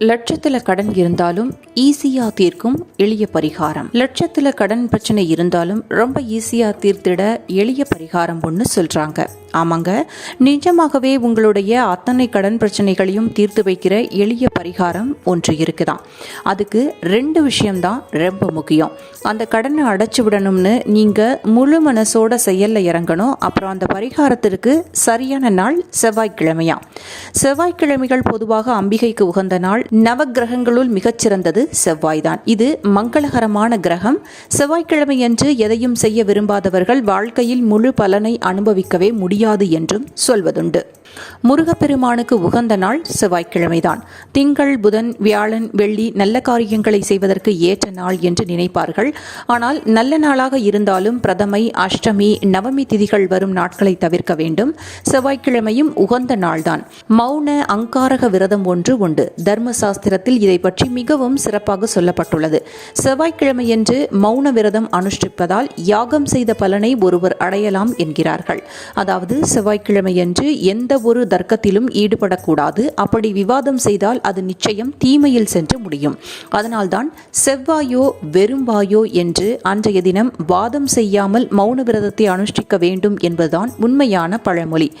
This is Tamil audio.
லட்சத்துல கடன் இருந்தாலும் ஈஸியா தீர்க்கும் எளிய பரிகாரம். லட்சத்துல கடன் பிரச்சனை இருந்தாலும் ரொம்ப ஈஸியா தீர்த்திட எளிய பரிகாரம் ஒன்று சொல்றாங்க. ஆமாங்க, நிஜமாகவே உங்களுடைய அத்தனை கடன் பிரச்சனைகளையும் தீர்த்து வைக்கிற எளிய பரிகாரம் ஒன்று இருக்குதான். அதுக்கு 2 விஷயம்தான் ரொம்ப முக்கியம். அந்த கடனை அடைச்சு விடணும்னு நீங்க முழு மனசோட செயல்ல இறங்கணும். அப்புறம் அந்த பரிகாரத்திற்கு சரியான நாள் செவ்வாய்க்கிழமையா. செவ்வாய்க்கிழமைகள் பொதுவாக அம்பிகைக்கு உகந்த நாள். நவக்கிரகங்களுள் மிகச்சிறந்தது செவ்வாய்தான். இது மங்களகரமான கிரகம். செவ்வாய்க்கிழமை அன்று எதையும் செய்ய விரும்பாதவர்கள் வாழ்க்கையில் முழு பலனை அனுபவிக்கவே முடியாது என்றும் சொல்வதுண்டு. முருகப்பெருமானுக்கு உகந்த நாள் செவ்வாய்க்கிழமைதான். திங்கள், புதன், வியாழன், வெள்ளி நல்ல காரியங்களை செய்வதற்கு ஏற்ற நாள் என்று நினைப்பார்கள். ஆனால் நல்ல நாளாக இருந்தாலும் பிரதமை, அஷ்டமி, நவமி திதிகள் வரும் நாட்களை தவிர்க்க வேண்டும். செவ்வாய்க்கிழமையும் உகந்த நாள்தான். மௌன அங்காரக விரதம் ஒன்று உண்டு. தர்மசாஸ்திரத்தில் இதை பற்றி மிகவும் சிறப்பாக சொல்லப்பட்டுள்ளது. செவ்வாய்க்கிழமையன்று மௌன விரதம் அனுஷ்டிப்பதால் யாகம் செய்த பலனை ஒருவர் அடையலாம் என்கிறார்கள். அதாவது செவ்வாய்க்கிழமையன்று எந்த ஒரு தர்க்கத்திலும் ஈடுபடக்கூடாது. அப்படி விவாதம் செய்தால் அது நிச்சயம் தீமையில் சென்று முடியும். அதனால்தான் செவ்வாயோ வெறும்பாயோ என்று அன்றைய தினம் வாதம் செய்யாமல் மௌன விரதத்தை அனுஷ்டிக்க வேண்டும் என்பதுதான் உண்மையான பழமொழி.